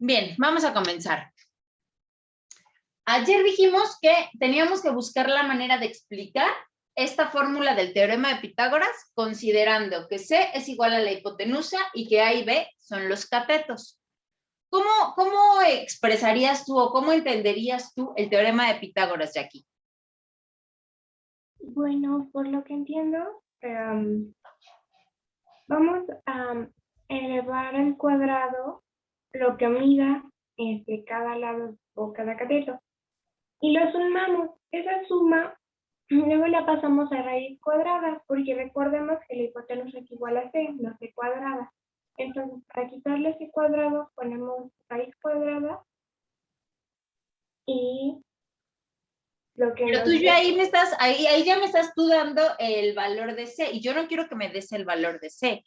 Bien, vamos a comenzar. Ayer dijimos que teníamos que buscar la manera de explicar esta fórmula del teorema de Pitágoras, considerando que C es igual a la hipotenusa y que A y B son los catetos. ¿Cómo expresarías tú o cómo entenderías tú el teorema de Pitágoras, Jackie? Bueno, por lo que entiendo, vamos a elevar al cuadrado lo que mida entre cada lado o cada cateto. Y lo sumamos. Esa suma luego la pasamos a raíz cuadrada, porque recordemos que la hipotenusa es igual a c, no c cuadrada. Entonces, para quitarle ese cuadrado, ponemos raíz cuadrada y lo que Pero nos tú ya dé. ahí ya me estás tú dando el valor de C, y yo no quiero que me des el valor de C.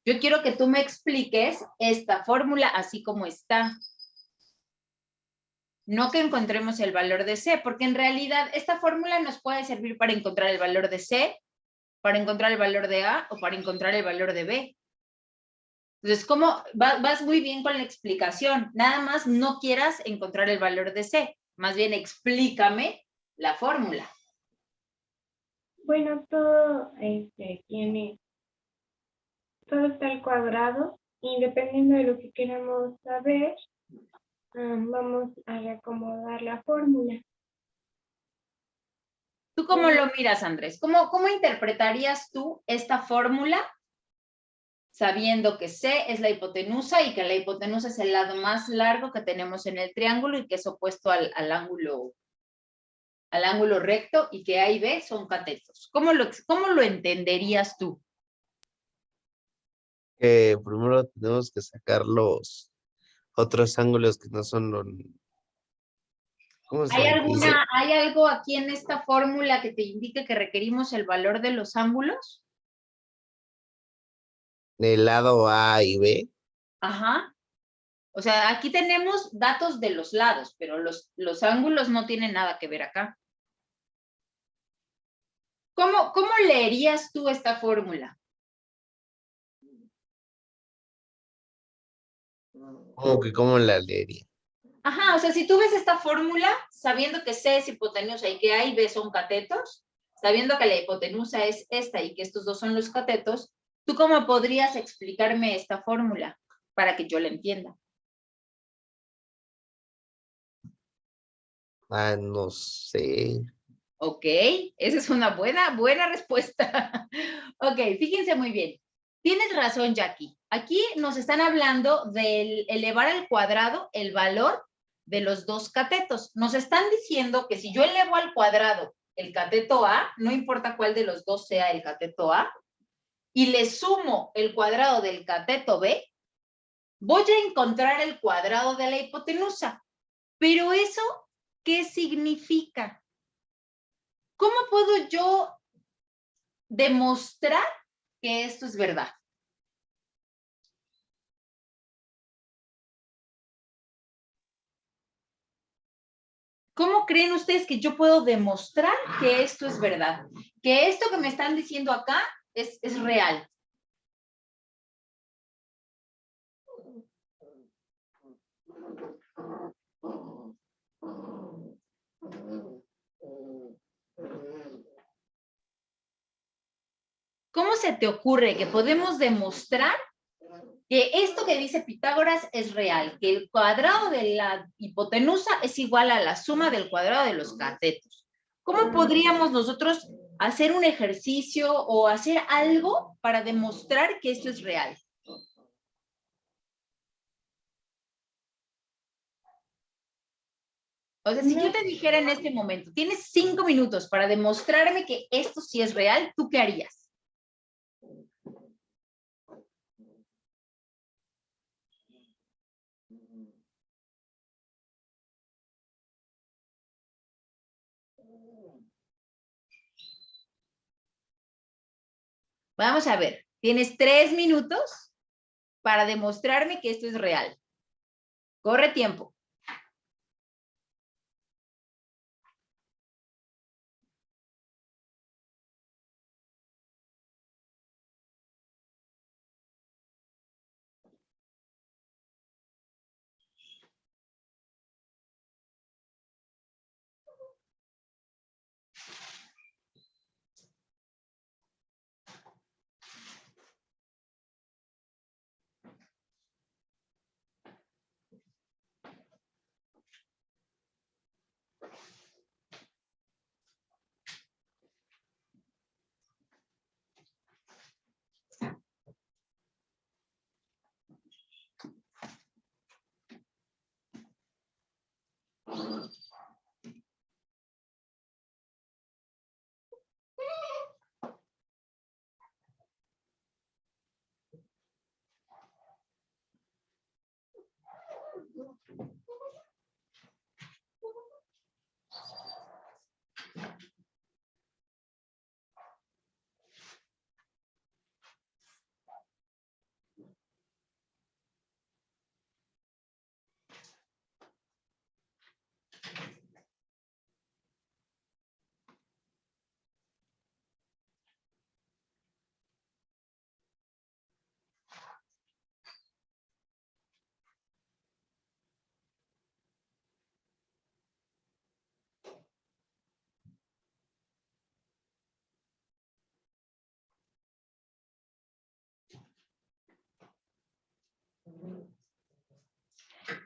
Yo quiero que tú me expliques esta fórmula así como está. No que encontremos el valor de C, porque en realidad esta fórmula nos puede servir para encontrar el valor de C, para encontrar el valor de A o para encontrar el valor de B. Entonces, ¿cómo vas muy bien con la explicación? Nada más no quieras encontrar el valor de C, más bien explícame la fórmula. Bueno, todo todo está al cuadrado y dependiendo de lo que queramos saber, vamos a reacomodar la fórmula. ¿Tú cómo lo miras, Andrés? ¿Cómo interpretarías tú esta fórmula sabiendo que C es la hipotenusa y que la hipotenusa es el lado más largo que tenemos en el triángulo y que es opuesto al ángulo recto y que A y B son catetos? ¿Cómo lo entenderías tú? Primero tenemos que sacar los otros ángulos que no son los... ¿Cómo se dice? ¿Hay algo aquí en esta fórmula que te indique que requerimos el valor de los ángulos? Del lado A y B. Ajá. O sea, aquí tenemos datos de los lados, pero los ángulos no tienen nada que ver acá. ¿Cómo leerías tú esta fórmula? ¿Cómo la leería? Ajá, o sea, si tú ves esta fórmula, sabiendo que C es hipotenusa y que A y B son catetos, sabiendo que la hipotenusa es esta y que estos dos son los catetos, ¿tú cómo podrías explicarme esta fórmula para que yo la entienda? No sé. Ok, esa es una buena respuesta. Ok, fíjense muy bien. Tienes razón, Jackie. Aquí nos están hablando del elevar al cuadrado el valor de los dos catetos. Nos están diciendo que si yo elevo al cuadrado el cateto A, no importa cuál de los dos sea el cateto A, y le sumo el cuadrado del cateto B, voy a encontrar el cuadrado de la hipotenusa. Pero eso, ¿qué significa? ¿Cómo puedo yo demostrar que esto es verdad? ¿Cómo creen ustedes que yo puedo demostrar que esto es verdad? Que esto que me están diciendo acá es real. ¿Cómo se te ocurre que podemos demostrar que esto que dice Pitágoras es real? Que el cuadrado de la hipotenusa es igual a la suma del cuadrado de los catetos. ¿Cómo podríamos nosotros hacer un ejercicio o hacer algo para demostrar que esto es real? O sea, si yo te dijera en este momento, tienes 5 minutos para demostrarme que esto sí es real, ¿tú qué harías? Vamos a ver, tienes 3 minutos para demostrarme que esto es real. Corre tiempo.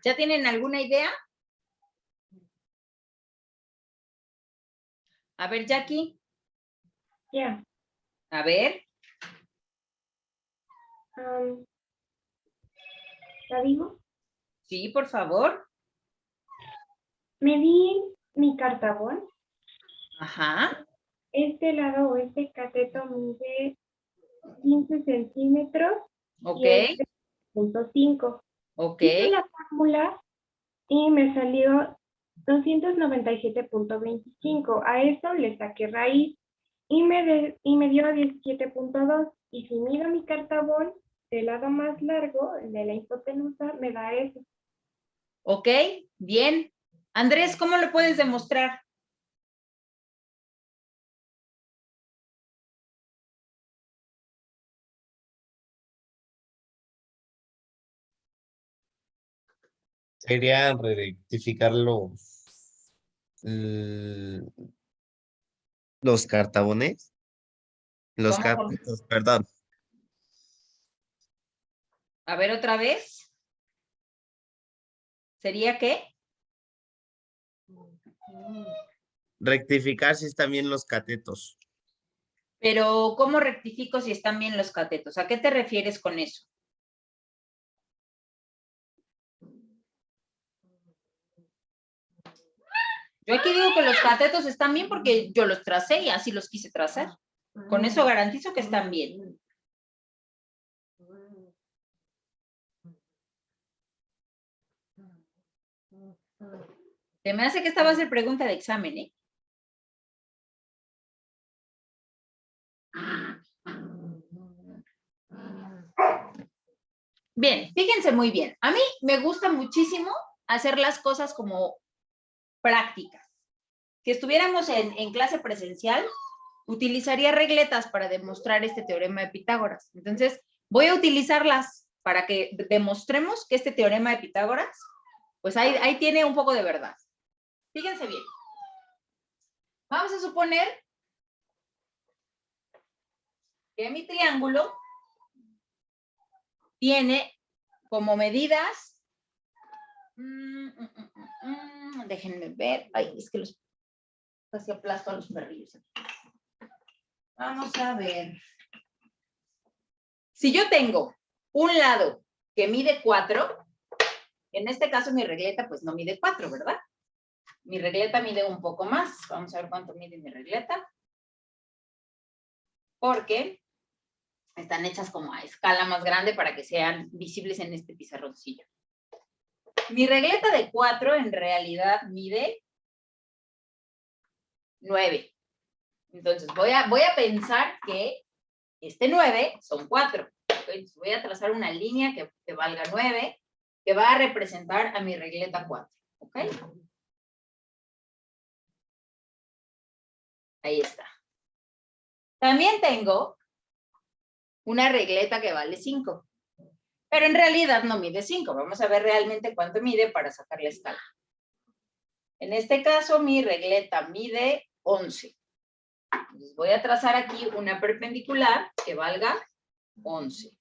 ¿Ya tienen alguna idea? A ver, Jackie. Ya. A ver. ¿La digo? Sí, por favor. Medí mi cartabón. Ajá. Este lado o este cateto mide 15 centímetros Ok. y este 0.5. Ok. Hice la fórmula y me salió 297.25. A eso le saqué raíz y me dio 17.2. Y si mido mi cartabón del lado más largo, el de la hipotenusa, me da eso. Ok, bien. Andrés, ¿cómo lo puedes demostrar? Sería rectificar los cartabones, los ¿Cómo? catetos, perdón. A ver otra vez. ¿Sería qué? Rectificar si están bien los catetos. Pero, ¿cómo rectifico si están bien los catetos? ¿A qué te refieres con eso? Yo aquí digo que los catetos están bien porque yo los tracé y así los quise trazar. Con eso garantizo que están bien. Se me hace que esta va a ser pregunta de examen, ¿eh? Bien, fíjense muy bien. A mí me gusta muchísimo hacer las cosas como prácticas. Si estuviéramos en clase presencial, utilizaría regletas para demostrar este teorema de Pitágoras. Entonces, voy a utilizarlas para que demostremos que este teorema de Pitágoras, pues ahí tiene un poco de verdad. Fíjense bien. Vamos a suponer que mi triángulo tiene como medidas, déjenme ver, ay, es que los casi aplasto a los perrillos. Vamos a ver. Si yo tengo un lado que mide 4, en este caso mi regleta pues no mide 4, ¿verdad? Mi regleta mide un poco más. Vamos a ver cuánto mide mi regleta. Porque están hechas como a escala más grande para que sean visibles en este pizarroncillo. Mi regleta de 4 en realidad mide 9. Entonces voy a pensar que este 9 son 4. Entonces voy a trazar una línea que valga 9, que va a representar a mi regleta 4. ¿Ok? Ahí está. También tengo una regleta que vale 5. Pero en realidad no mide 5. Vamos a ver realmente cuánto mide para sacar la escala. En este caso, mi regleta mide 11. Entonces voy a trazar aquí una perpendicular que valga 11.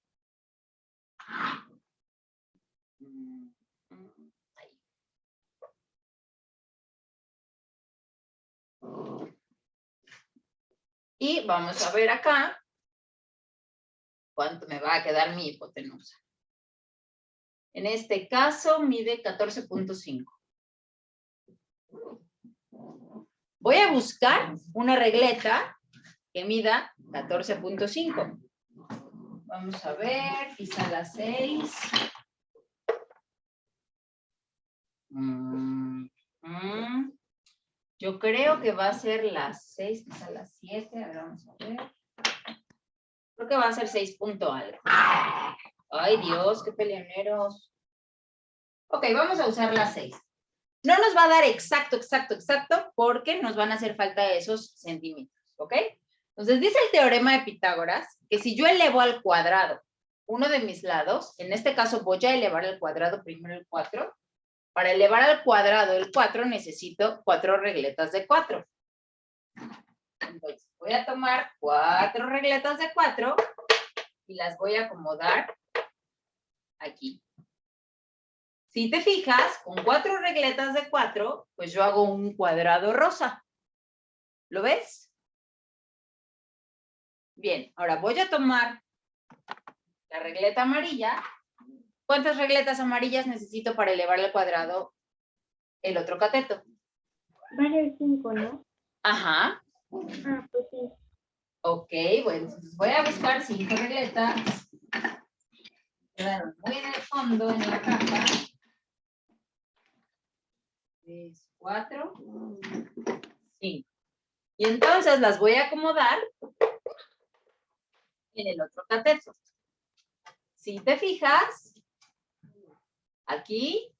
Ahí. Y vamos a ver acá cuánto me va a quedar mi hipotenusa. En este caso mide 14.5. Voy a buscar una regleta que mida 14.5. Vamos a ver, quizá la 6. Yo creo que va a ser la 6, quizá la 7. A ver, vamos a ver. Creo que va a ser 6 punto algo. Ay, Dios, qué peleoneros. Ok, vamos a usar la 6. No nos va a dar exacto, porque nos van a hacer falta esos centímetros, ¿ok? Entonces, dice el teorema de Pitágoras que si yo elevo al cuadrado uno de mis lados, en este caso voy a elevar al cuadrado primero el 4. Para elevar al cuadrado el 4 necesito 4 regletas de 4. Entonces, voy a tomar 4 regletas de 4 y las voy a acomodar aquí. Si te fijas, con 4 regletas de 4, pues yo hago un cuadrado rosa. ¿Lo ves? Bien, ahora voy a tomar la regleta amarilla. ¿Cuántas regletas amarillas necesito para elevar al cuadrado el otro cateto? Vale 5, ¿no? Ajá. Ah, pues sí. Ok, bueno, entonces voy a buscar 5 regletas. Quedaron muy en el fondo en la caja. 3, 4, 5. Y entonces las voy a acomodar en el otro cateto. Si te fijas, aquí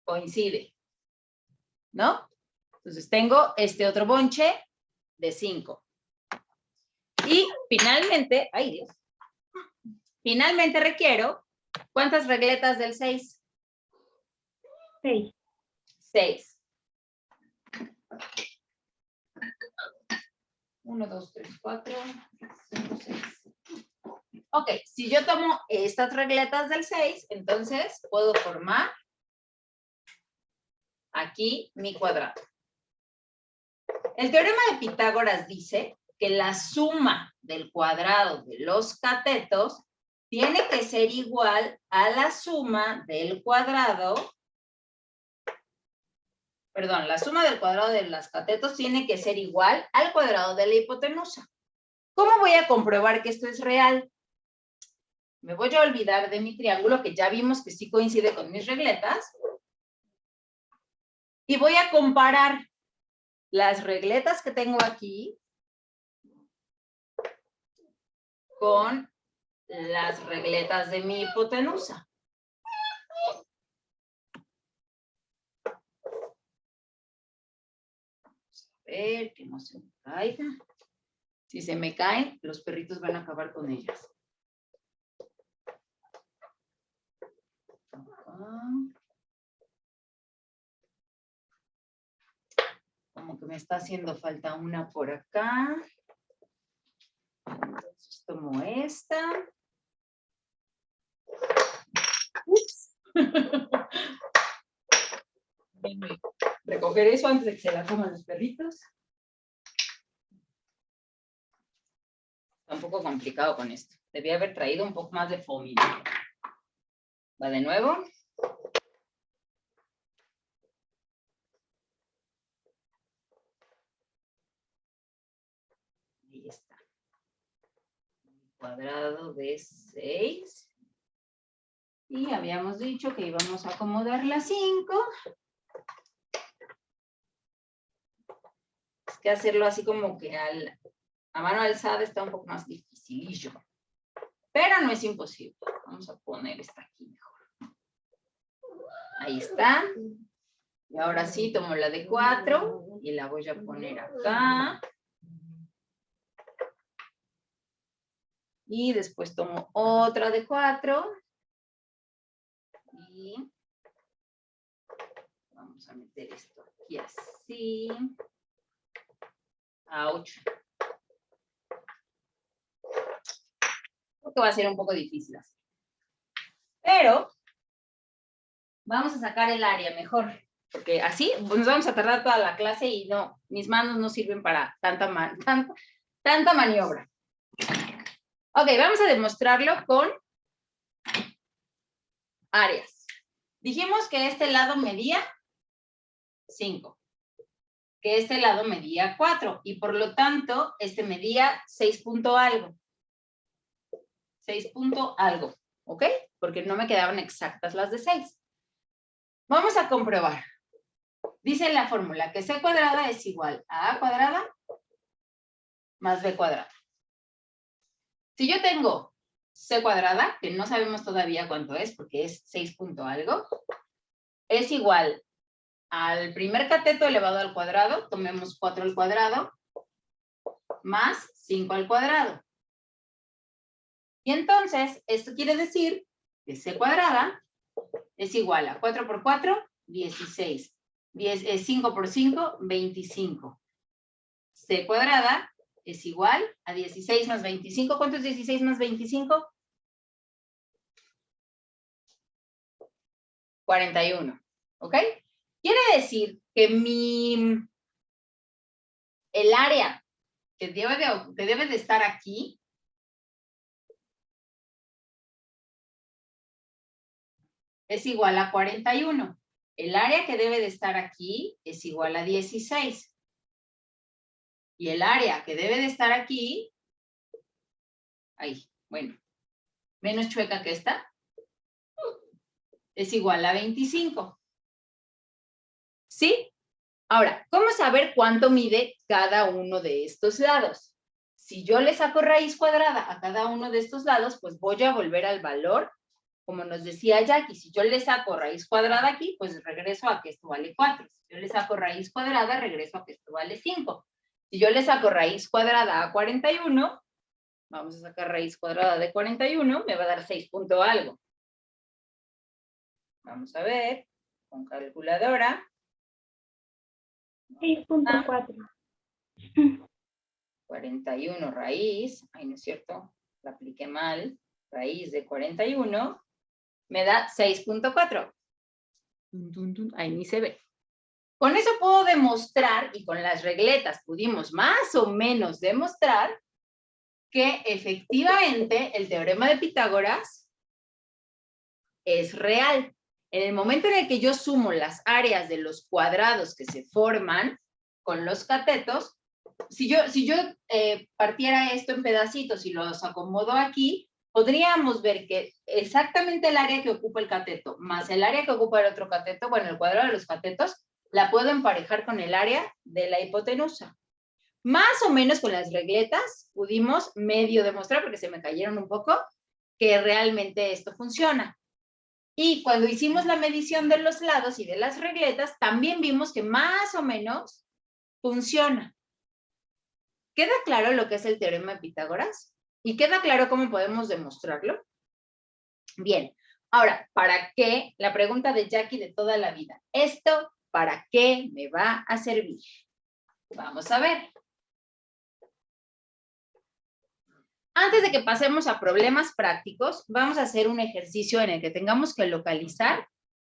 coincide, ¿no? Entonces tengo este otro bonche de 5. Y finalmente, ay Dios, finalmente requiero, ¿cuántas regletas del 6? 6. 6. 1, 2, 3, 4, 5, 6. Ok, si yo tomo estas regletas del 6, entonces puedo formar aquí mi cuadrado. El teorema de Pitágoras dice que la suma del cuadrado de los catetos tiene que ser igual a la suma del cuadrado, perdón, la suma del cuadrado de los catetos tiene que ser igual al cuadrado de la hipotenusa. ¿Cómo voy a comprobar que esto es real? Me voy a olvidar de mi triángulo, que ya vimos que sí coincide con mis regletas, y voy a comparar las regletas que tengo aquí con las regletas de mi hipotenusa. Vamos a ver que no se me caiga. Si se me caen, los perritos van a acabar con ellas. Como que me está haciendo falta una por acá. Entonces tomo esta. Ups. Déjenme recoger eso antes de que se la coman los perritos. Está un poco complicado con esto. Debía haber traído un poco más de foamy. Va de nuevo. Ahí está. Cuadrado de 6. Y habíamos dicho que íbamos a acomodar la 5. Es que hacerlo así como que a mano alzada está un poco más dificilillo. Pero no es imposible. Vamos a poner esta aquí mejor. Ahí está. Y ahora sí tomo la de 4 y la voy a poner acá. Y después tomo otra de 4. Y vamos a meter esto aquí así. Ouch. Creo que va a ser un poco difícil así. Pero vamos a sacar el área mejor. Porque así nos vamos a tardar toda la clase y no, mis manos no sirven para tanta maniobra. Ok, vamos a demostrarlo con áreas. Dijimos que este lado medía 5. Que este lado medía 4. Y por lo tanto, este medía 6 punto algo. 6 punto algo. ¿Ok? Porque no me quedaban exactas las de 6. Vamos a comprobar. Dice la fórmula que c cuadrada es igual a cuadrada más b cuadrada. Si yo tengo c cuadrada, que no sabemos todavía cuánto es, porque es 6 punto algo, es igual al primer cateto elevado al cuadrado, tomemos 4 al cuadrado, más 5 al cuadrado. Y entonces, esto quiere decir que c cuadrada es igual a 4 por 4, 16. 5 por 5, 25. C cuadrada es igual a 16 más 25. ¿Cuánto es 16 más 25? 41, ¿ok? Quiere decir que el área que debe de estar aquí es igual a 41. El área que debe de estar aquí es igual a 16. Y el área que debe de estar aquí, ahí, bueno, menos chueca que esta, es igual a 25. ¿Sí? Ahora, ¿cómo saber cuánto mide cada uno de estos lados? Si yo le saco raíz cuadrada a cada uno de estos lados, pues voy a volver al valor, como nos decía Jackie, si yo le saco raíz cuadrada aquí, pues regreso a que esto vale 4. Si yo le saco raíz cuadrada, regreso a que esto vale 5. Si yo le saco raíz cuadrada a 41, vamos a sacar raíz cuadrada de 41, me va a dar 6 punto algo. Vamos a ver, con calculadora. 6.4. 41 raíz, ay, no es cierto, la apliqué mal, raíz de 41, me da 6.4. Ahí ni se ve. Con eso puedo demostrar, y con las regletas pudimos más o menos demostrar, que efectivamente el teorema de Pitágoras es real. En el momento en el que yo sumo las áreas de los cuadrados que se forman con los catetos, si yo partiera esto en pedacitos y los acomodo aquí, podríamos ver que exactamente el área que ocupa el cateto más el área que ocupa el otro cateto, bueno, el cuadrado de los catetos, la puedo emparejar con el área de la hipotenusa. Más o menos con las regletas pudimos medio demostrar, porque se me cayeron un poco, que realmente esto funciona. Y cuando hicimos la medición de los lados y de las regletas, también vimos que más o menos funciona. ¿Queda claro lo que es el teorema de Pitágoras? ¿Y queda claro cómo podemos demostrarlo? Bien, ahora, ¿para qué? La pregunta de Jackie de toda la vida. ¿Esto para qué me va a servir? Vamos a ver. Antes de que pasemos a problemas prácticos, vamos a hacer un ejercicio en el que tengamos que localizar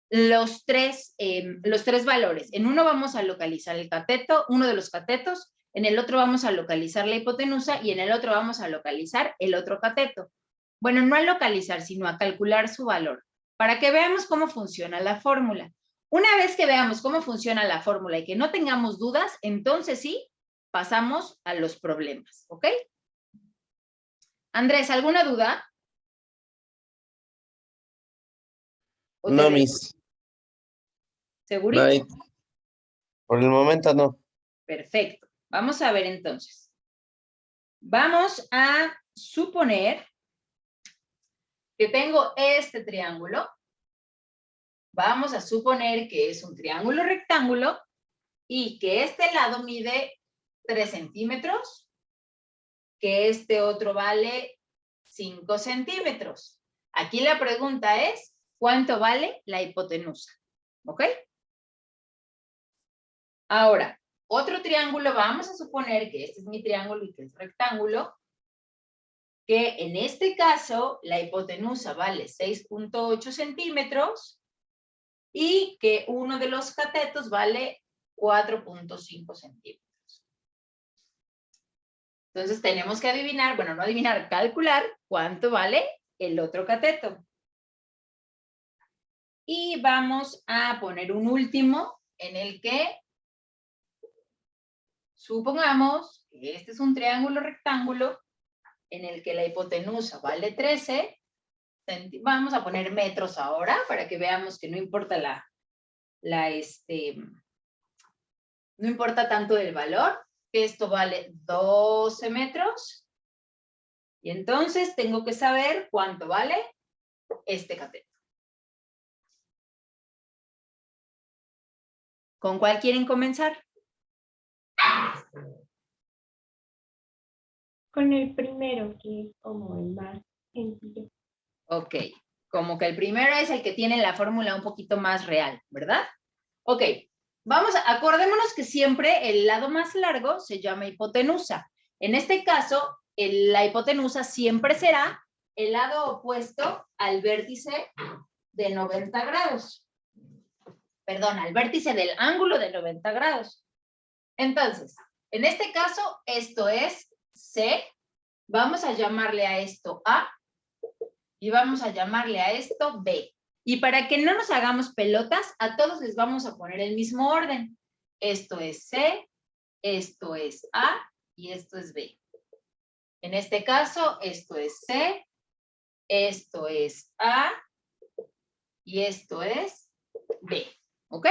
los tres valores. En uno vamos a localizar el cateto, uno de los catetos, en el otro vamos a localizar la hipotenusa y en el otro vamos a localizar el otro cateto. Bueno, no a localizar, sino a calcular su valor, para que veamos cómo funciona la fórmula. Una vez que veamos cómo funciona la fórmula y que no tengamos dudas, entonces sí, pasamos a los problemas, ¿ok? Andrés, ¿alguna duda? No, Miss. ¿Seguro? No, por el momento no. Perfecto. Vamos a ver entonces. Vamos a suponer que tengo este triángulo. Vamos a suponer que es un triángulo rectángulo y que este lado mide 3 centímetros, que este otro vale 5 centímetros. Aquí la pregunta es, ¿cuánto vale la hipotenusa? ¿Ok? Ahora, otro triángulo, vamos a suponer que este es mi triángulo y que es rectángulo, que en este caso la hipotenusa vale 6.8 centímetros y que uno de los catetos vale 4.5 centímetros. Entonces tenemos que adivinar, bueno, no adivinar, calcular cuánto vale el otro cateto. Y vamos a poner un último en el que supongamos que este es un triángulo rectángulo en el que la hipotenusa vale 13. Vamos a poner metros ahora para que veamos que no importa no importa tanto el valor, que esto vale 12 metros. Y entonces tengo que saber cuánto vale este cateto. ¿Con cuál quieren comenzar? Con el primero, que es como el más sencillo. Ok, como que el primero es el que tiene la fórmula un poquito más real, ¿verdad? Ok, acordémonos que siempre el lado más largo se llama hipotenusa. En este caso, la hipotenusa siempre será el lado opuesto al vértice de 90 grados. perdón, al vértice del ángulo de 90 grados. Entonces, en este caso, esto es C. Vamos a llamarle a esto A y vamos a llamarle a esto B. Y para que no nos hagamos pelotas, a todos les vamos a poner el mismo orden. Esto es C, esto es A y esto es B. En este caso, esto es C, esto es A y esto es B. ¿Ok?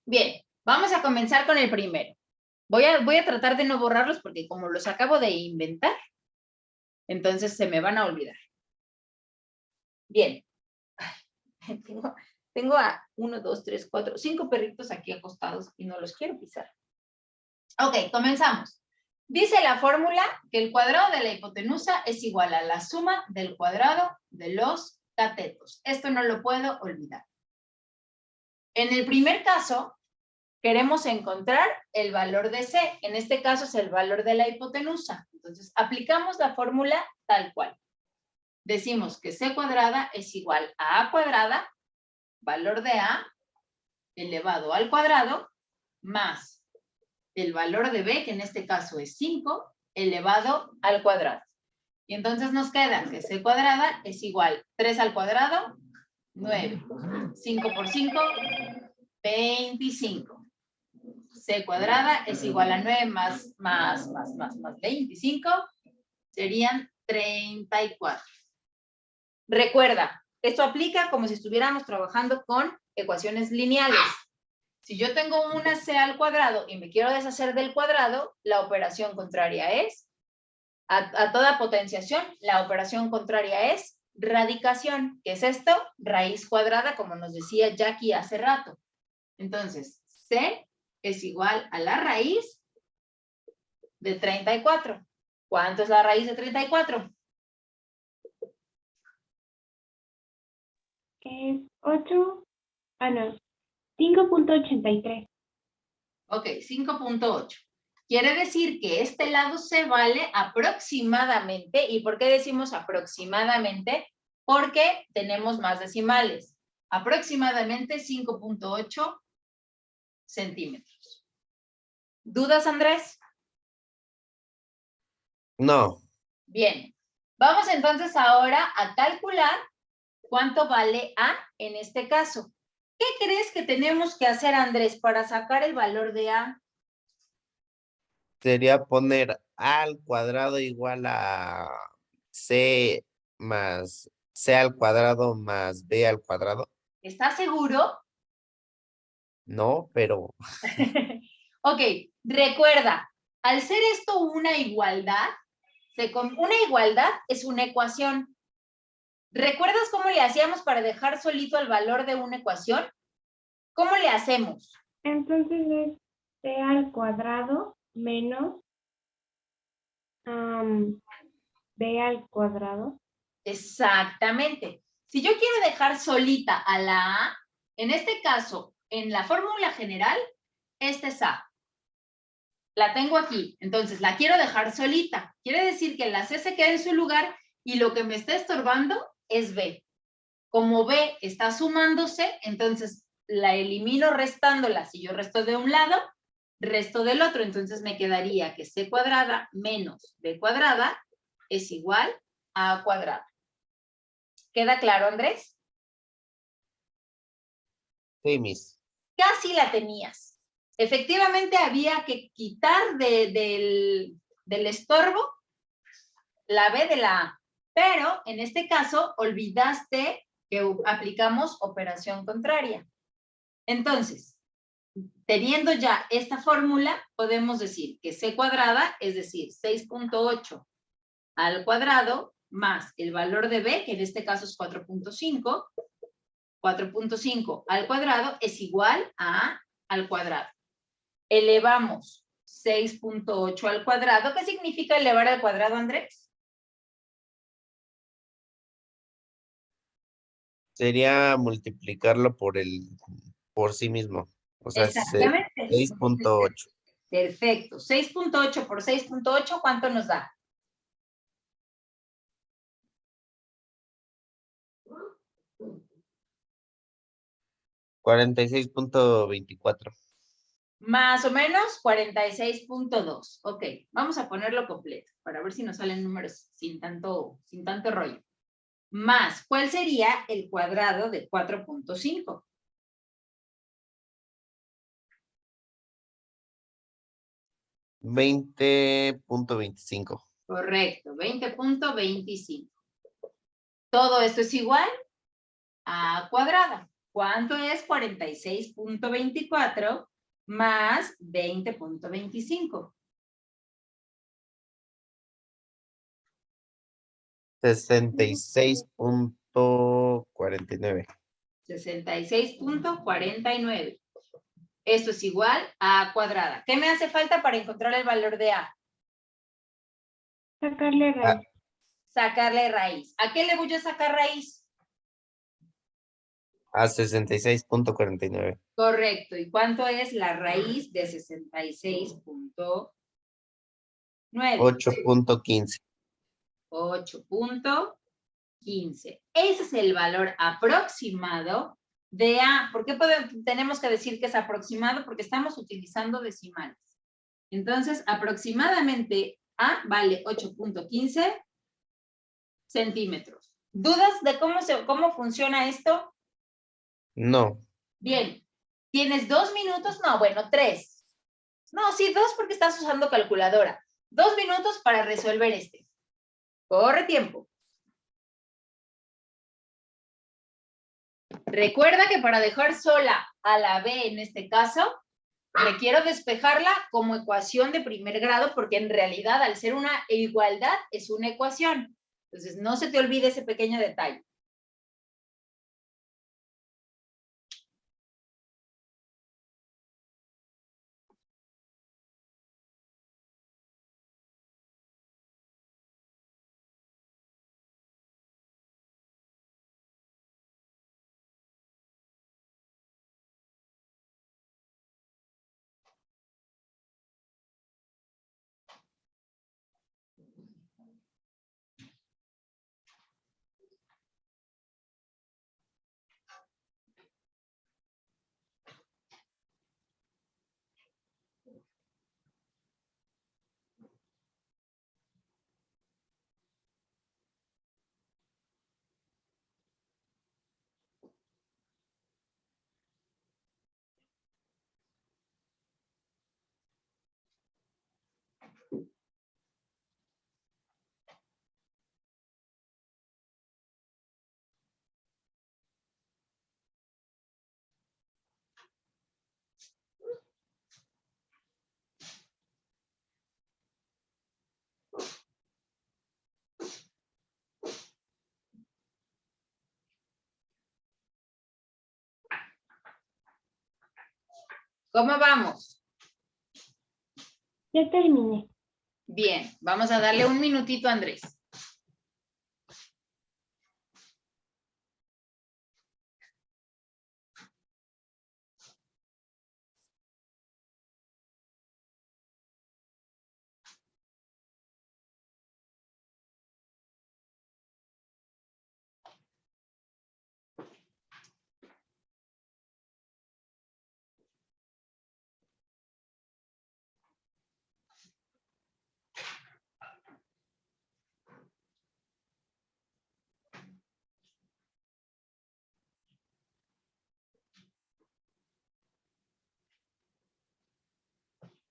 Bien, vamos a comenzar con el primero. Voy a tratar de no borrarlos porque como los acabo de inventar, entonces se me van a olvidar. Bien. Ay, tengo a 1, 2, 3, 4, 5 perritos aquí acostados y no los quiero pisar. Ok, comenzamos. Dice la fórmula que el cuadrado de la hipotenusa es igual a la suma del cuadrado de los catetos. Esto no lo puedo olvidar. En el primer caso, queremos encontrar el valor de C. En este caso es el valor de la hipotenusa. Entonces, aplicamos la fórmula tal cual. Decimos que C cuadrada es igual a A cuadrada, valor de A, elevado al cuadrado, más el valor de B, que en este caso es 5, elevado al cuadrado. Y entonces nos queda que C cuadrada es igual 3 al cuadrado, 9. 5 por 5, 25. C cuadrada es igual a 9 más 25, serían 34. Recuerda, esto aplica como si estuviéramos trabajando con ecuaciones lineales. Si yo tengo una C al cuadrado y me quiero deshacer del cuadrado, la operación contraria es, a toda potenciación, la operación contraria es radicación. ¿Qué es esto? Raíz cuadrada, como nos decía Jackie hace rato. Entonces, C es igual a la raíz de 34. ¿Cuánto es la raíz de 34? Es 8, no, 5.83. Ok, 5.8. Quiere decir que este lado C vale aproximadamente. ¿Y por qué decimos aproximadamente? Porque tenemos más decimales. Aproximadamente 5.8 centímetros. ¿Dudas, Andrés? No, Bien. Vamos entonces ahora a calcular cuánto vale A en este caso. ¿Qué crees que tenemos que hacer, Andrés, para sacar el valor de A? sería poner A al cuadrado igual a C más C al cuadrado más B al cuadrado. ¿Estás seguro? No, pero Ok, recuerda, al ser esto una igualdad, una igualdad es una ecuación. ¿Recuerdas cómo le hacíamos para dejar solito el valor de una ecuación? ¿Cómo le hacemos? Entonces es C al cuadrado menos B al cuadrado. Exactamente. Si yo quiero dejar solita a la A, en este caso, en la fórmula general, esta es A. La tengo aquí, entonces la quiero dejar solita. Quiere decir que la C se queda en su lugar y lo que me está estorbando es B. Como B está sumándose, entonces la elimino restándola. Si yo resto de un lado, resto del otro. Entonces me quedaría que C cuadrada menos B cuadrada es igual a A cuadrada. ¿Queda claro, Andrés? sí, mis. Casi la tenías. Efectivamente había que quitar del estorbo la B de la A, pero en este caso olvidaste que aplicamos operación contraria. Entonces, teniendo ya esta fórmula, podemos decir que C cuadrada, es decir, 6.8 al cuadrado más el valor de B, que en este caso es 4.5, 4.5 al cuadrado es igual a A al cuadrado. Elevamos 6.8 al cuadrado. ¿Qué significa elevar al cuadrado, Andrés? Sería multiplicarlo por sí mismo. O sea, Exactamente. 6.8. Perfecto. 6.8 por 6.8, ¿cuánto nos da? 46.24. Más o menos 46.2. Ok, vamos a ponerlo completo para ver si nos salen números sin tanto rollo. Más, ¿cuál sería el cuadrado de 4.5? $20.25. Correcto, 20.25. Todo esto es igual a cuadrada. ¿Cuánto es 46.24 más 20.25? 66.49. 66.49. Esto es igual a cuadrada. ¿Qué me hace falta para encontrar el valor de A? Sacarle raíz. Sacarle raíz. ¿A qué le voy a sacar raíz? A 66.49. Correcto. ¿Y cuánto es la raíz de 66.9? 8.15. 8.15. Ese es el valor aproximado de A. ¿Por qué tenemos que decir que es aproximado? Porque estamos utilizando decimales. Entonces, aproximadamente A vale 8.15 centímetros. ¿Dudas de cómo funciona esto? No. Bien. ¿Tienes 2 minutos? No, bueno, 3. No, sí, 2 porque estás usando calculadora. 2 minutos para resolver este. Corre tiempo. Recuerda que para dejar sola a la B en este caso, requiero despejarla como ecuación de primer grado porque en realidad al ser una igualdad es una ecuación. Entonces no se te olvide ese pequeño detalle. ¿Cómo vamos? Ya terminé. Bien, vamos a darle un minutito a Andrés.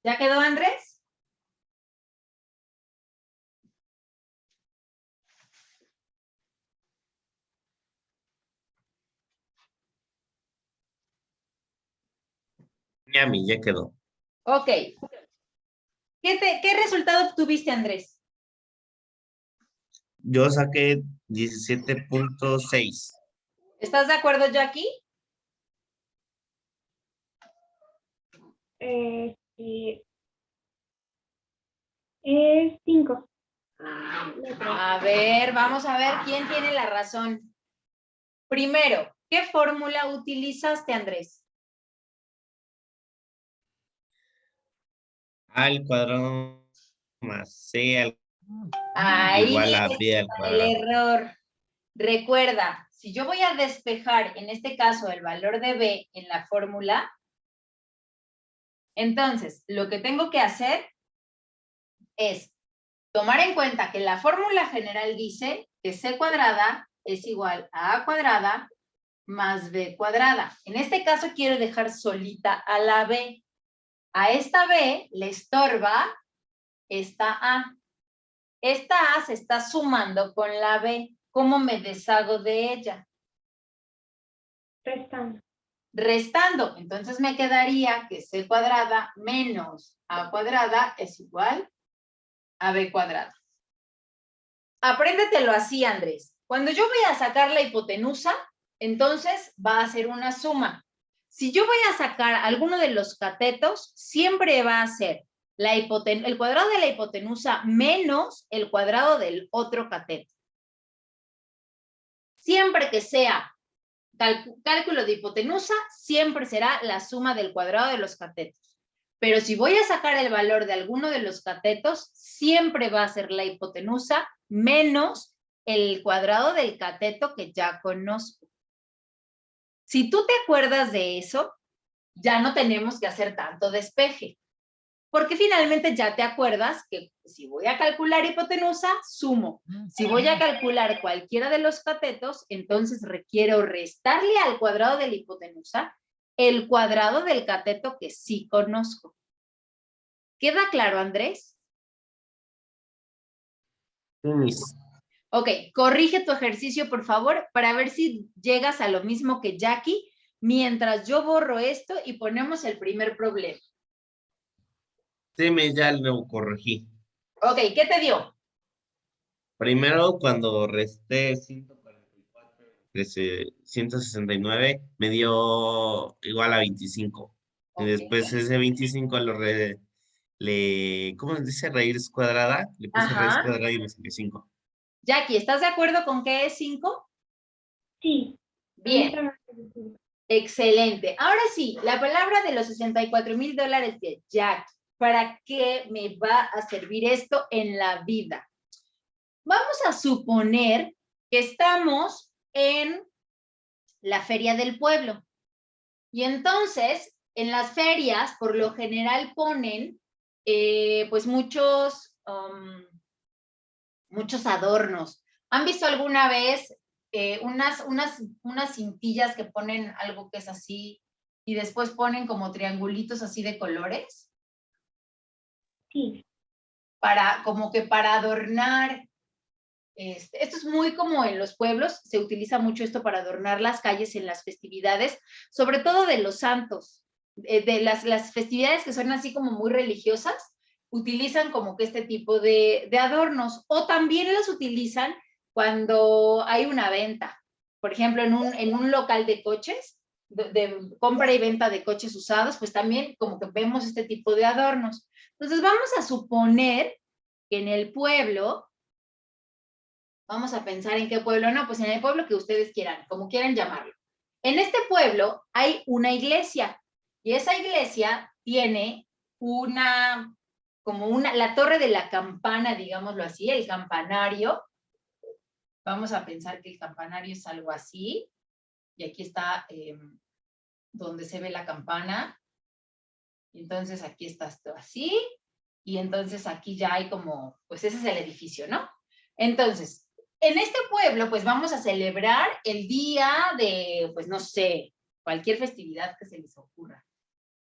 ¿Ya quedó Andrés? Miami, ya quedó. Ok. ¿Qué resultado obtuviste, Andrés? Yo saqué 17.6. ¿Estás de acuerdo, Jackie? Sí. Es 5. A ver, vamos a ver quién tiene la razón. Primero, ¿qué fórmula utilizaste, Andrés? A al cuadrado más C al Ahí igual a B al está el cuadrado. error. Recuerda, si yo voy a despejar, en este caso, el valor de B en la fórmula, entonces, lo que tengo que hacer es tomar en cuenta que la fórmula general dice que C cuadrada es igual a A cuadrada más B cuadrada. En este caso quiero dejar solita a la B. A esta B le estorba esta A. Esta A se está sumando con la B. ¿Cómo me deshago de ella? Restando. Restando. Entonces me quedaría que C cuadrada menos A cuadrada es igual a B cuadrada. Apréndetelo así, Andrés. Cuando yo voy a sacar la hipotenusa, entonces va a ser una suma. Si yo voy a sacar alguno de los catetos, siempre va a ser el cuadrado de la hipotenusa menos el cuadrado del otro cateto. Siempre que sea cálculo de hipotenusa, siempre será la suma del cuadrado de los catetos. Pero si voy a sacar el valor de alguno de los catetos, siempre va a ser la hipotenusa menos el cuadrado del cateto que ya conozco. Si tú te acuerdas de eso, ya no tenemos que hacer tanto despeje. Porque finalmente ya te acuerdas que si voy a calcular hipotenusa, sumo. Si voy a calcular cualquiera de los catetos, entonces requiero restarle al cuadrado de la hipotenusa el cuadrado del cateto que sí conozco. ¿Queda claro, Andrés? Sí, Miss. Ok, corrige tu ejercicio, por favor, para ver si llegas a lo mismo que Jackie, mientras yo borro esto y ponemos el primer problema. Sí, Miss, ya lo corregí. Ok, ¿qué te dio? Primero, cuando resté 144 de 169, me dio igual a 25. Y Ok. después ese 25 ¿cómo se dice? Raíz cuadrada. Le puse raíz Ajá. cuadrada y me salió 5. Jackie, ¿estás de acuerdo con que es 5? Sí. A mí Bien, también me gusta. excelente. Ahora sí, la palabra de los $64,000 de Jackie. ¿Para qué me va a servir esto en la vida? Vamos a suponer que estamos en la feria del pueblo. Y entonces, en las ferias, por lo general ponen, pues muchos adornos. ¿Han visto alguna vez unas cintillas que ponen algo que es así y después ponen como triangulitos así de colores? Sí. Como que para adornar. Esto es muy como en los pueblos, se utiliza mucho esto para adornar las calles en las festividades, sobre todo de los santos, de las festividades que son así como muy religiosas, utilizan como que este tipo de adornos, o también los utilizan cuando hay una venta, por ejemplo, en un local de coches, de compra y venta de coches usados, pues también como que vemos este tipo de adornos. Entonces vamos a suponer que en el pueblo, vamos a pensar en qué pueblo, no, pues en el pueblo que ustedes quieran, como quieran llamarlo. En este pueblo hay una iglesia y esa iglesia tiene la torre de la campana, digámoslo así, el campanario. Vamos a pensar que el campanario es algo así y aquí está donde se ve la campana. Entonces aquí está esto así y entonces aquí ya hay como, pues ese es el edificio, ¿no? Entonces, en este pueblo, pues vamos a celebrar el día de, pues no sé, cualquier festividad que se les ocurra.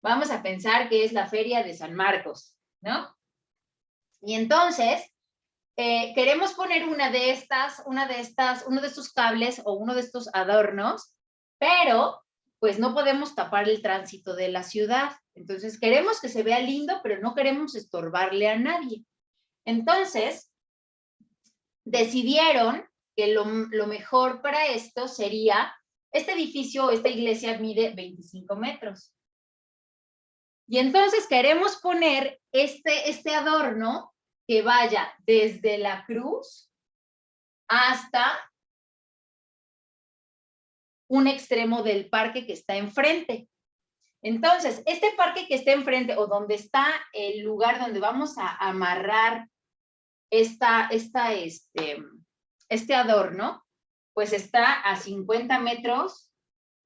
Vamos a pensar que es la feria de San Marcos, ¿no? Y entonces, queremos poner uno de estos cables o uno de estos adornos, pero pues no podemos tapar el tránsito de la ciudad. Entonces, queremos que se vea lindo, pero no queremos estorbarle a nadie. Entonces, decidieron que lo mejor para esto sería, este edificio, esta iglesia mide 25 metros. Y entonces queremos poner este adorno que vaya desde la cruz hasta un extremo del parque que está enfrente. Entonces, este parque que está enfrente o donde está el lugar donde vamos a amarrar este adorno, pues está a 50 metros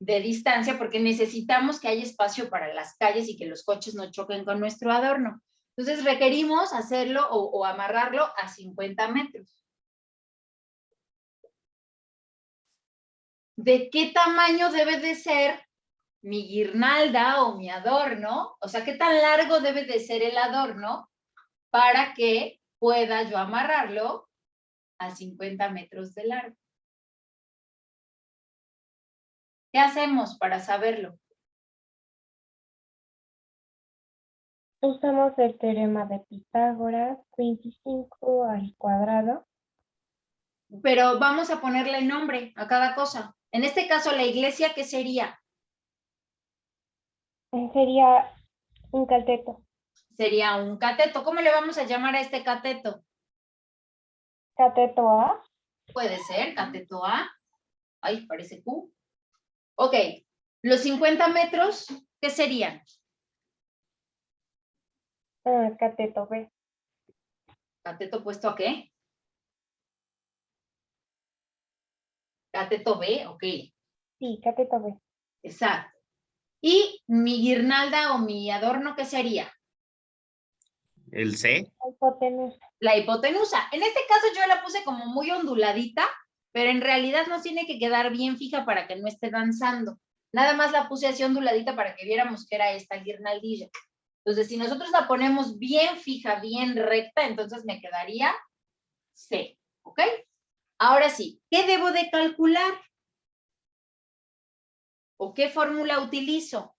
de distancia porque necesitamos que haya espacio para las calles y que los coches no choquen con nuestro adorno. Entonces requerimos hacerlo o amarrarlo a 50 metros. ¿De qué tamaño debe de ser mi guirnalda o mi adorno? O sea, ¿qué tan largo debe de ser el adorno para que pueda yo amarrarlo a 50 metros de largo? ¿Qué hacemos para saberlo? Usamos el teorema de Pitágoras, 25 al cuadrado. Pero vamos a ponerle nombre a cada cosa. En este caso, la iglesia, ¿qué sería? Sería un cateto. Sería un cateto. ¿Cómo le vamos a llamar a este cateto? Cateto A. Puede ser cateto A. Ay, parece Q. Ok. Los 50 metros, ¿qué serían? Cateto B. ¿Cateto puesto a qué? Cateto B, ok. Sí, cateto B. Exacto. ¿Y mi guirnalda o mi adorno qué sería? El C. Hipotenusa. La hipotenusa. En este caso yo la puse como muy onduladita, pero en realidad no tiene que quedar bien fija para que no esté danzando. Nada más la puse así onduladita para que viéramos que era esta guirnaldilla. Entonces, si nosotros la ponemos bien fija, bien recta, entonces me quedaría C, ¿ok? Ahora sí, ¿qué debo de calcular? ¿O qué fórmula utilizo?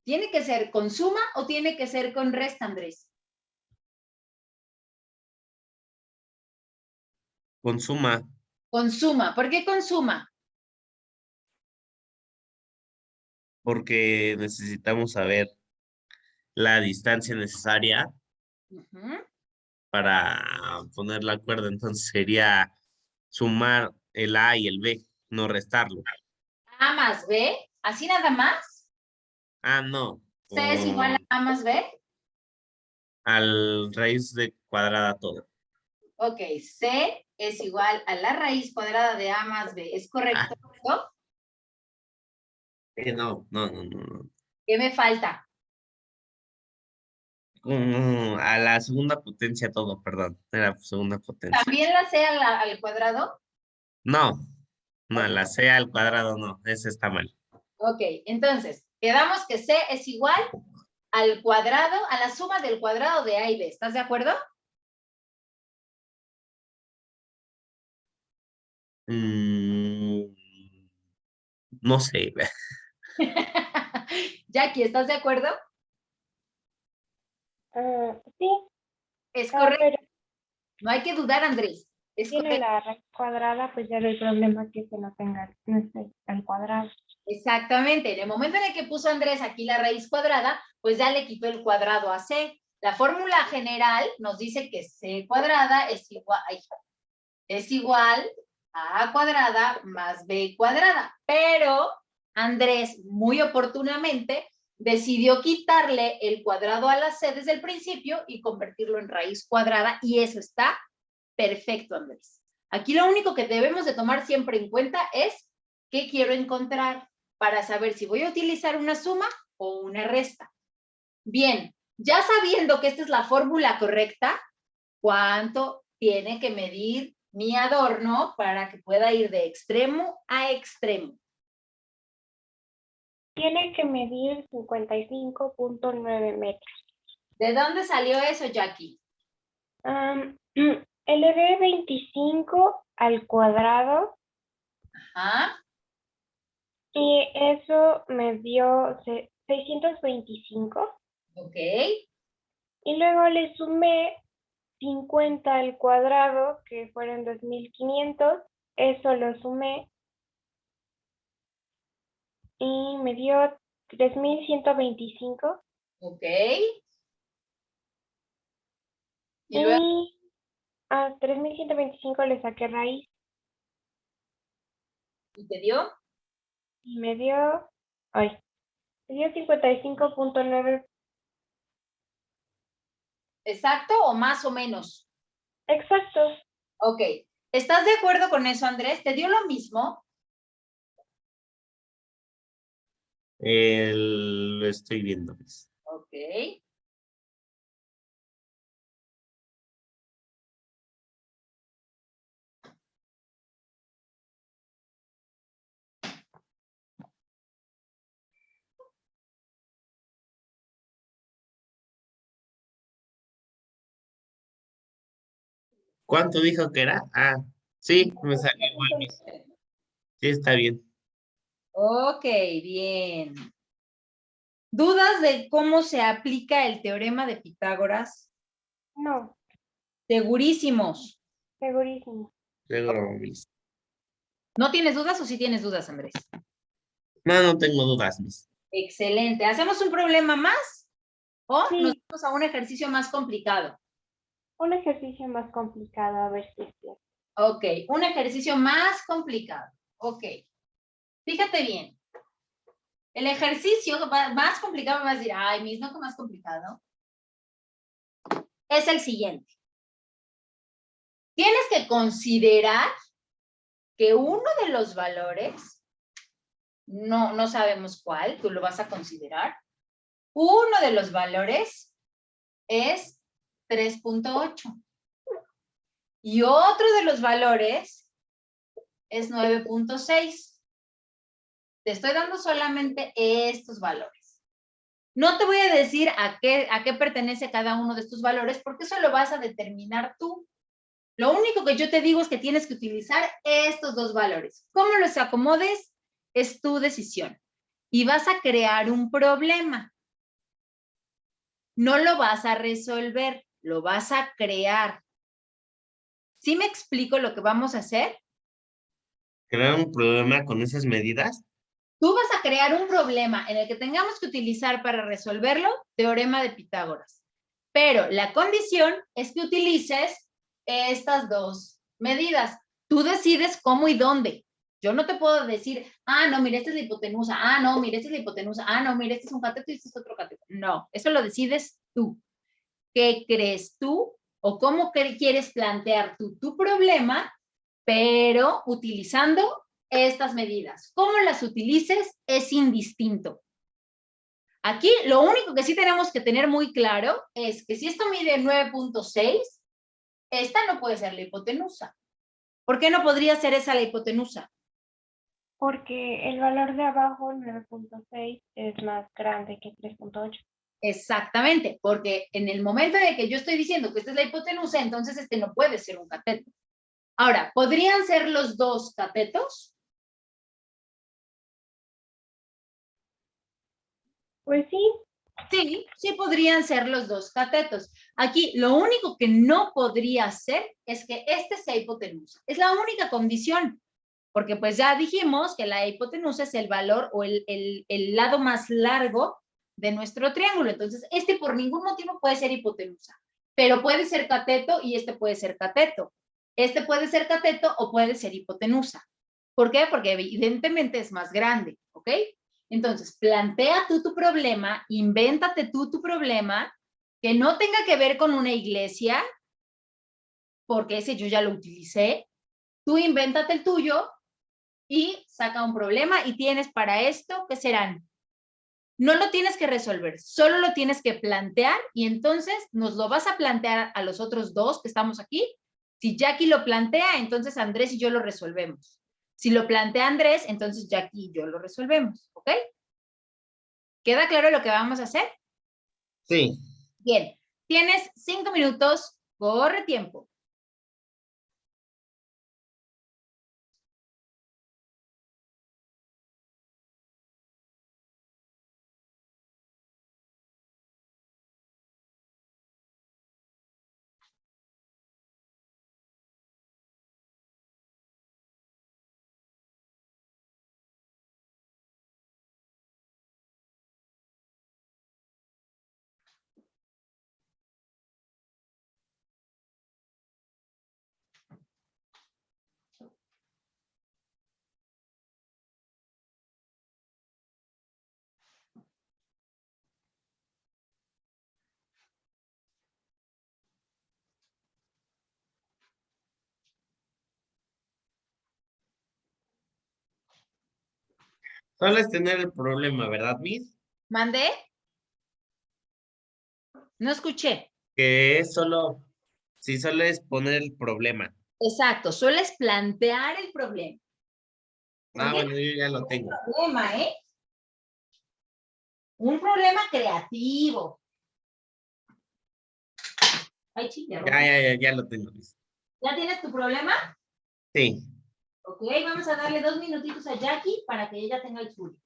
¿Tiene que ser con suma o tiene que ser con resta, Andrés? Con suma. Con suma. ¿Por qué con suma? Porque necesitamos saber la distancia necesaria Uh-huh. para poner la cuerda. Entonces sería sumar el A y el B, no restarlo. A más B, así nada más. Ah, no. C es igual a A más B. Al raíz de cuadrada todo. Ok, C es igual a la raíz cuadrada de A más B. ¿Es Ah, correcto esto? no. ¿Qué me falta? A la segunda potencia todo, perdón. Era segunda potencia. ¿También la C al cuadrado? No, no, Ok, la C al cuadrado no, ese está mal. ok, entonces, quedamos que C es igual al cuadrado, a la suma del cuadrado de A y B. ¿Estás de acuerdo? Mm, no sé. Jackie, ¿estás de acuerdo? Sí, Es correcto. pero No hay que dudar, Andrés. Es tiene correcto. la raíz cuadrada, pues ya no hay problema que se no tenga, no esté al cuadrado. Exactamente. En el momento en el que puso Andrés aquí la raíz cuadrada, pues ya le quitó el cuadrado a C. La fórmula general nos dice que C cuadrada es igual a A cuadrada más B cuadrada. Pero Andrés, muy oportunamente, decidió quitarle el cuadrado a la C desde el principio y convertirlo en raíz cuadrada, y eso está perfecto, Andrés. Aquí lo único que debemos de tomar siempre en cuenta es qué quiero encontrar para saber si voy a utilizar una suma o una resta. Bien, ya sabiendo que esta es la fórmula correcta, ¿cuánto tiene que medir mi adorno para que pueda ir de extremo a extremo? Tiene que medir 55.9 metros. ¿De dónde salió eso, Jackie? Elevé 25 al cuadrado Ajá, y eso me dio 625 ok, y luego le sumé 50 al cuadrado, que fueron 2500, eso lo sumé y me dio 3125 ok. Y luego, y a 3125 le saqué raíz ¿y te dio? y me dio 55.9. ¿Exacto o más o menos? Exacto. Ok, ¿Estás de acuerdo con eso, Andrés? ¿Te dio lo mismo? Lo estoy viendo, Miss. Ok. ¿Cuánto dijo que era? Ah, sí, me salió igual, Miss. 9.9. Sí, está bien. Ok, bien. ¿Dudas de cómo se aplica el teorema de Pitágoras? No, Segurísimos. segurísimo. Seguro, Miss. ¿No tienes dudas o sí tienes dudas, Andrés? No, no tengo dudas, Miss. Excelente. ¿Hacemos un problema más o nos Sí, vamos a un ejercicio más complicado? un ejercicio más complicado, a ver si es cierto. Ok, un ejercicio más complicado. Ok, fíjate bien. El ejercicio más complicado me vas a decir, ay, mis, no que más complicado. Es el siguiente. Tienes que considerar que uno de los valores, no sabemos cuál, tú lo vas a considerar. Uno de los valores es 3.8 y otro de los valores es 9.6. Te estoy dando solamente estos valores. No te voy a decir a qué pertenece cada uno de estos valores porque eso lo vas a determinar tú. Lo único que yo te digo es que tienes que utilizar estos dos valores. Cómo los acomodes es tu decisión. Y vas a crear un problema. No lo vas a resolver, lo vas a crear. ¿Sí me explico lo que vamos a hacer? ¿Crear un problema con esas medidas? Tú vas a crear un problema en el que tengamos que utilizar para resolverlo teorema de Pitágoras. Pero la condición es que utilices estas dos medidas. Tú decides cómo y dónde. Yo no te puedo decir, ah, no, mira, esta es la hipotenusa, ah, no, mira, esta es la hipotenusa, ah, no, mira, este es un cateto y este es otro cateto. No, eso lo decides tú. ¿Qué crees tú o cómo quieres plantear tú tu problema, pero utilizando estas medidas? ¿Cómo las utilices? Es indistinto. Aquí lo único que sí tenemos que tener muy claro es que si esto mide 9.6, esta no puede ser la hipotenusa. ¿Por qué no podría ser esa la hipotenusa? Porque el valor de abajo, 9.6, es más grande que 3.8. Exactamente, porque en el momento de que yo estoy diciendo que esta es la hipotenusa, entonces este no puede ser un cateto. Ahora, ¿podrían ser los dos catetos? Pues sí, Sí, sí podrían ser los dos catetos. Aquí lo único que no podría ser es que este sea hipotenusa. Es la única condición, porque pues ya dijimos que la hipotenusa es el valor o el lado más largo de nuestro triángulo. Entonces, este por ningún motivo puede ser hipotenusa, pero puede ser cateto y este puede ser cateto. Este puede ser cateto o puede ser hipotenusa. ¿Por qué? Porque evidentemente es más grande, ¿ok? Entonces, plantea tú tu problema, invéntate tú tu problema, que no tenga que ver con una iglesia, porque ese yo ya lo utilicé. Tú invéntate el tuyo y saca un problema y tienes para esto, ¿qué serán? No lo tienes que resolver, solo lo tienes que plantear y entonces nos lo vas a plantear a los otros dos que estamos aquí. Si Jackie lo plantea, entonces Andrés y yo lo resolvemos. Si lo plantea Andrés, entonces Jackie y yo lo resolvemos, ¿ok? ¿Queda claro lo que vamos a hacer? Sí. Bien, tienes 5 minutos, corre tiempo. Solo es tener el problema, ¿verdad, Miss? ¿Mandé? No escuché. Que es solo, si solo es poner el problema. Exacto, sueles plantear el problema. Ah, ¿Ok? bueno, yo ya lo tengo. Problema, ¿eh? Un problema creativo. Ay, chile, Ya lo tengo, Miss. ¿Ya tienes tu problema? Sí. Ok, vamos a darle 2 minutitos a Jackie para que ella tenga el suyo.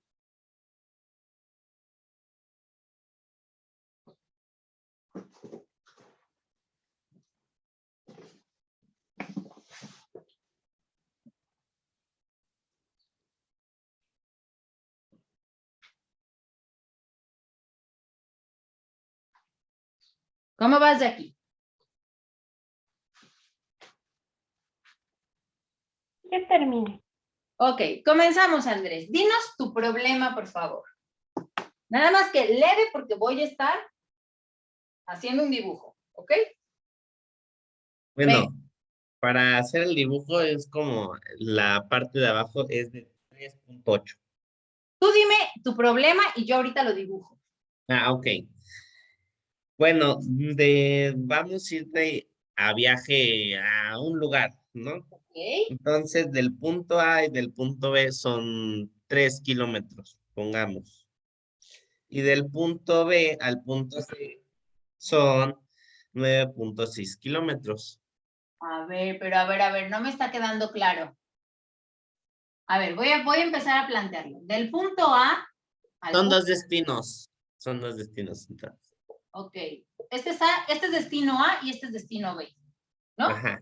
¿Cómo vas, Jackie? Ya terminé. Ok, comenzamos, Andrés. Dinos tu problema, por favor. Nada más que leve porque voy a estar haciendo un dibujo, ¿ok? Venga, Bueno, para hacer el dibujo es como la parte de abajo es de 3.8. tú dime tu problema y yo ahorita lo dibujo. Ah, ok. Bueno, vamos a ir a viaje a un lugar, ¿no? ¿Ok? Entonces, del punto A y del punto B son 3 kilómetros, pongamos. Y del punto B al punto C son 9.6 kilómetros. A ver, pero a ver, no me está quedando claro. A ver, voy a empezar a plantearlo. Del punto A al Son punto, dos destinos. Son dos destinos, entonces. ok. Este es destino A y este es destino B, ¿no? Ajá,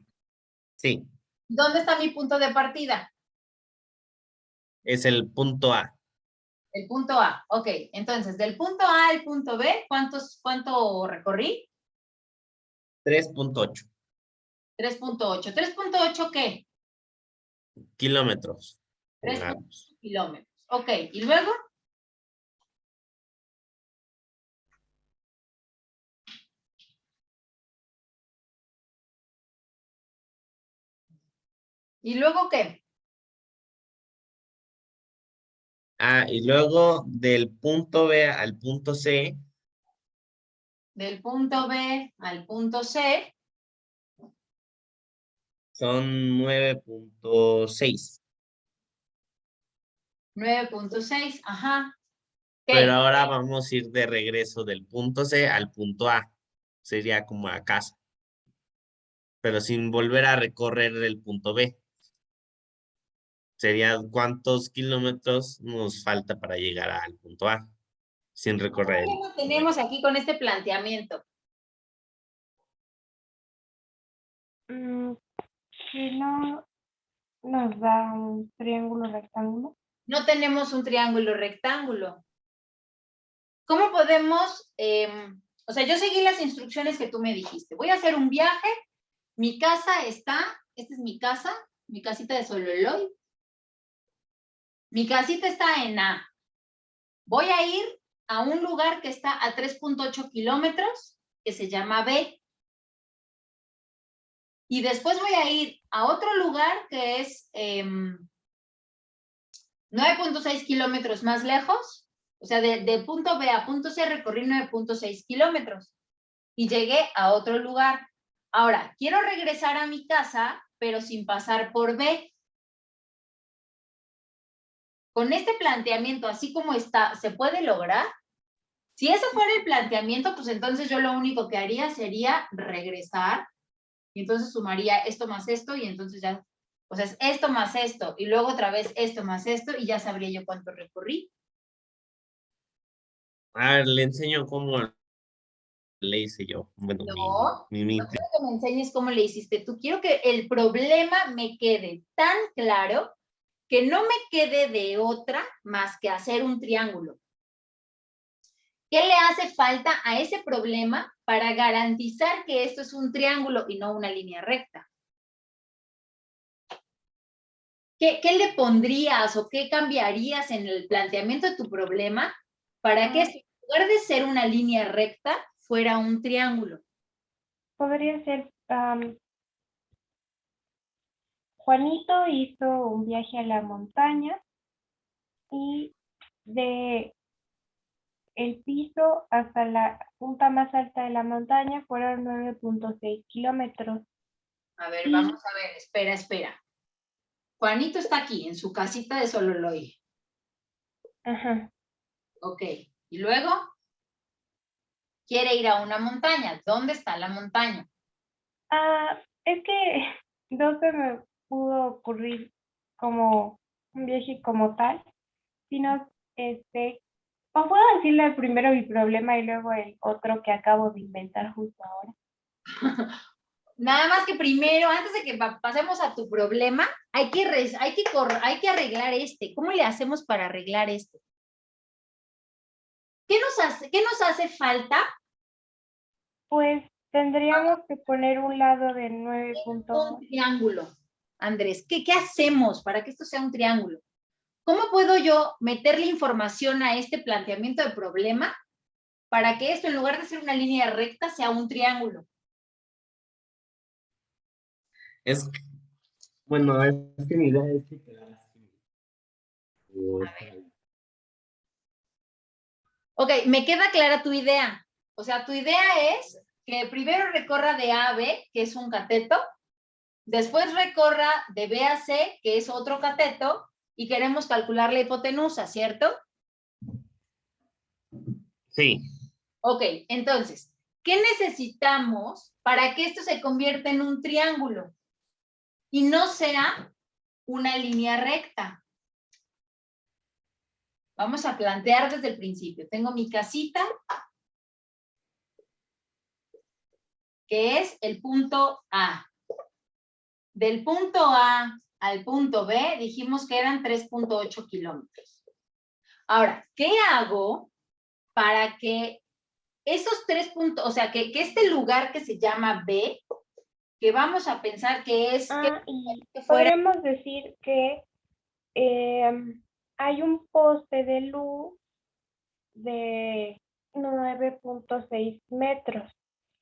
sí, ¿Dónde está mi punto de partida? es el punto A, El punto A, ok. Entonces, del punto A al punto B, ¿cuánto recorrí? 3.8 3.8. ¿3.8 qué? kilómetros, 3.8 pongamos. kilómetros. Ok, y luego, ¿y luego qué? Ah, y luego del punto B al punto C Del punto B al punto C, son 9.6. 9.6, ajá. Pero ¿Qué? ahora vamos a ir de regreso del punto C al punto A. Sería como a casa, pero sin volver a recorrer el punto B. Sería cuántos kilómetros nos falta para llegar al punto A sin ¿Qué recorrer el problema punto B. tenemos aquí con este planteamiento? Mm, si no nos da un triángulo rectángulo. No tenemos un triángulo rectángulo. ¿Cómo podemos, o sea, yo seguí las instrucciones que tú me dijiste. Voy a hacer un viaje, mi casa está, esta es mi casita de Sololoy. Mi casita está en A. Voy a ir a un lugar que está a 3.8 kilómetros, que se llama B. Y después voy a ir a otro lugar que es 9.6 kilómetros más lejos. O sea, de punto B a punto C recorrí 9.6 kilómetros y llegué a otro lugar. Ahora, quiero regresar a mi casa, pero sin pasar por B. Con este planteamiento, así como está, ¿se puede lograr? Si eso fuera el planteamiento, pues entonces yo lo único que haría sería regresar y entonces sumaría esto más esto y entonces ya, o sea, es esto más esto y luego otra vez esto más esto y ya sabría yo cuánto recorrí. A ver, le enseño cómo le hice yo. Bueno, No, mi no quiero que me enseñes cómo le hiciste tú. Quiero que el problema me quede tan claro que no me quede de otra más que hacer un triángulo. ¿Qué le hace falta a ese problema para garantizar que esto es un triángulo y no una línea recta? ¿Qué le pondrías o qué cambiarías en el planteamiento de tu problema para que esto, en lugar de ser una línea recta, fuera un triángulo? Podría ser, Juanito hizo un viaje a la montaña y de el piso hasta la punta más alta de la montaña fueron 9.6 kilómetros. A ver, Y- vamos a ver, espera. Juanito está aquí, en su casita de Sololoy. Ajá. Ok, y luego quiere ir a una montaña. ¿Dónde está la montaña? Es que no se me pudo ocurrir como un viaje como tal, sino o puedo decirle primero mi problema y luego el otro que acabo de inventar justo ahora. Nada más que primero, antes de que pasemos a tu problema, hay que arreglar este. ¿Cómo le hacemos para arreglar esto? ¿Qué nos hace falta? Pues tendríamos que poner un lado de 9. Un triángulo. Andrés, ¿qué hacemos para que esto sea un triángulo? ¿Cómo puedo yo meterle información a este planteamiento de problema para que esto, en lugar de ser una línea recta, sea un triángulo? Bueno, es que mi idea es que quedara así. Ok, me queda clara tu idea. O sea, tu idea es que primero recorra de A a B, que es un cateto, después recorra de B a C, que es otro cateto, y queremos calcular la hipotenusa, ¿cierto? Sí. Ok, entonces, ¿qué necesitamos para que esto se convierta en un triángulo y no sea una línea recta? Vamos a plantear desde el principio. Tengo mi casita, que es el punto A. Del punto A al punto B dijimos que eran 3.8 kilómetros. Ahora, ¿qué hago para que esos 3 puntos, o sea, que este lugar que se llama B, que vamos a pensar que es Y que fuera, podríamos decir que hay un poste de luz de 9.6 metros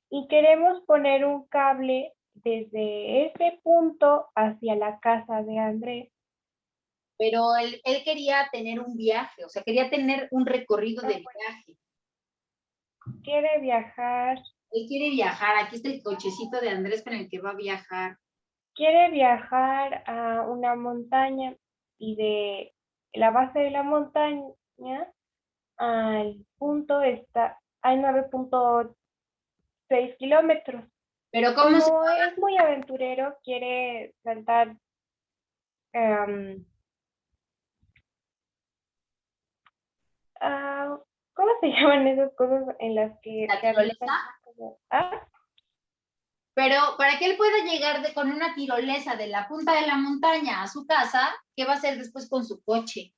y queremos poner un cable desde ese punto hacia la casa de Andrés. pero él quería tener un viaje, o sea, quería tener un recorrido de viaje. Quiere viajar, Él quiere viajar, aquí está el cochecito de Andrés con el que va a viajar. quiere viajar a una montaña y de la base de la montaña al punto está hay 9.6 kilómetros. Pero ¿cómo se...? Como es muy aventurero, quiere saltar ¿cómo se llaman esas cosas en las que ¿La te avientas tirolesa? como Pero para que él pueda llegar con una tirolesa de la punta de la montaña a su casa, ¿qué va a hacer después con su coche?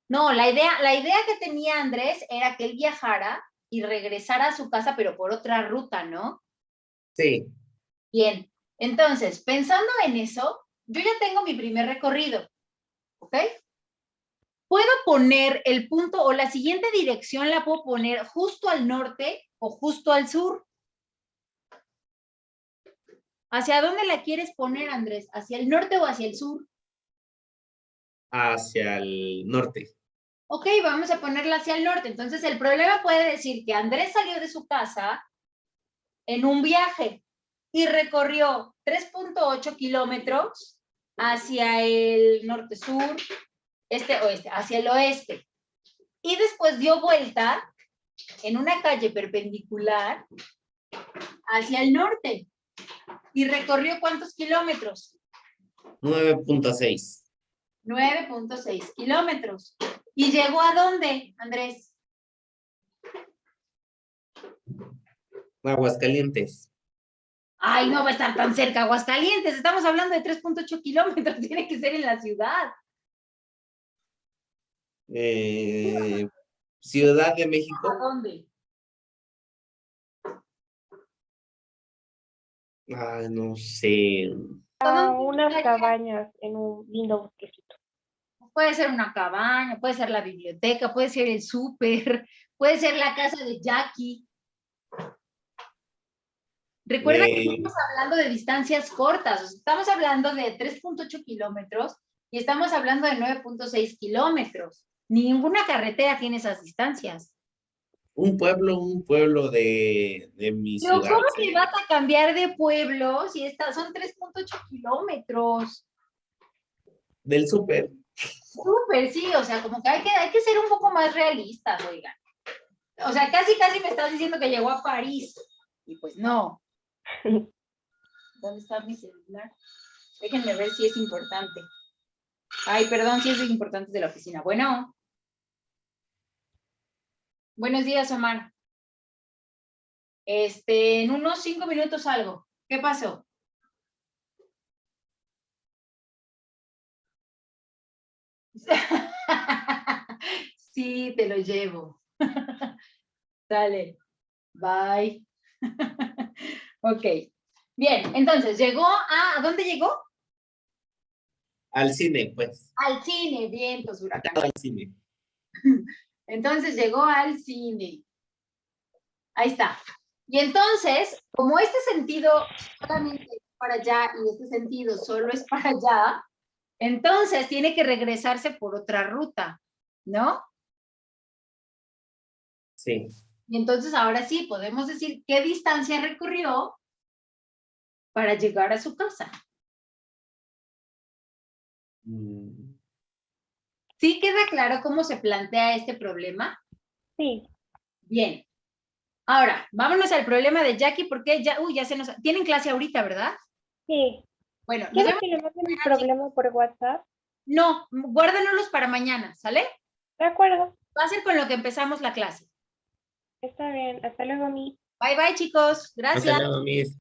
No, la idea que tenía Andrés era que él viajara y regresara a su casa, pero por otra ruta, ¿no? Sí. Bien, entonces, pensando en eso, yo ya tengo mi primer recorrido, ¿ok? Puedo poner el punto o la siguiente dirección la puedo poner justo al norte o justo al sur. ¿Hacia dónde la quieres poner, Andrés? ¿Hacia el norte o hacia el sur? Hacia el norte. Ok, vamos a ponerla hacia el norte. Entonces, el problema puede decir que Andrés salió de su casa en un viaje y recorrió 3.8 kilómetros hacia el norte-sur, este-oeste, hacia el oeste. Y después dio vuelta en una calle perpendicular hacia el norte. ¿Y recorrió cuántos kilómetros? 9.6. 9.6 kilómetros. ¿Y llegó a dónde, Andrés? Aguascalientes. Ay, no va a estar tan cerca Aguascalientes. Estamos hablando de 3.8 kilómetros. Tiene que ser en la ciudad. Ciudad de ¿A México. dónde? Ay, no sé. a unas cabañas en un lindo bosquecito. Puede ser una cabaña, puede ser la biblioteca, puede ser el súper, puede ser la casa de Jackie. Recuerda que estamos hablando de distancias cortas, o sea, estamos hablando de 3.8 kilómetros y estamos hablando de 9.6 kilómetros. Ninguna carretera tiene esas distancias. Un pueblo de mi Pero ciudad. ¿cómo Sí. que vas a cambiar de pueblo si son 3.8 kilómetros? Del súper. Súper, sí, o sea, como que hay que ser un poco más realistas, oigan. O sea, casi me estás diciendo que llegó a París. Y pues no. ¿Dónde está mi celular? Déjenme ver si es importante. Ay, perdón, si es importante de la oficina. Bueno. Buenos días, Omar. En unos 5 minutos algo. ¿Qué pasó? Sí, te lo llevo. Dale. Bye. Ok. Bien, entonces, ¿a dónde llegó? Al cine, pues. Al cine, vientos, huracán. Al cine. Entonces llegó al cine. Ahí está. Y entonces, como este sentido solamente es para allá y este sentido solo es para allá, entonces tiene que regresarse por otra ruta, ¿no? Sí. Y entonces ahora sí podemos decir qué distancia recorrió para llegar a su casa. ¿Sí queda claro cómo se plantea este problema? Sí, Bien. Ahora, vámonos al problema de Jackie, porque ya se nos... Tienen clase ahorita, ¿verdad? sí. Bueno, nos ¿Quieres vemos. que le mande mi problema por WhatsApp? No, guárdanos para mañana, ¿sale? De acuerdo. Va a ser con lo que empezamos la clase. Está bien. Hasta luego, mi. Bye, bye, chicos. Hasta Gracias. luego, Miss.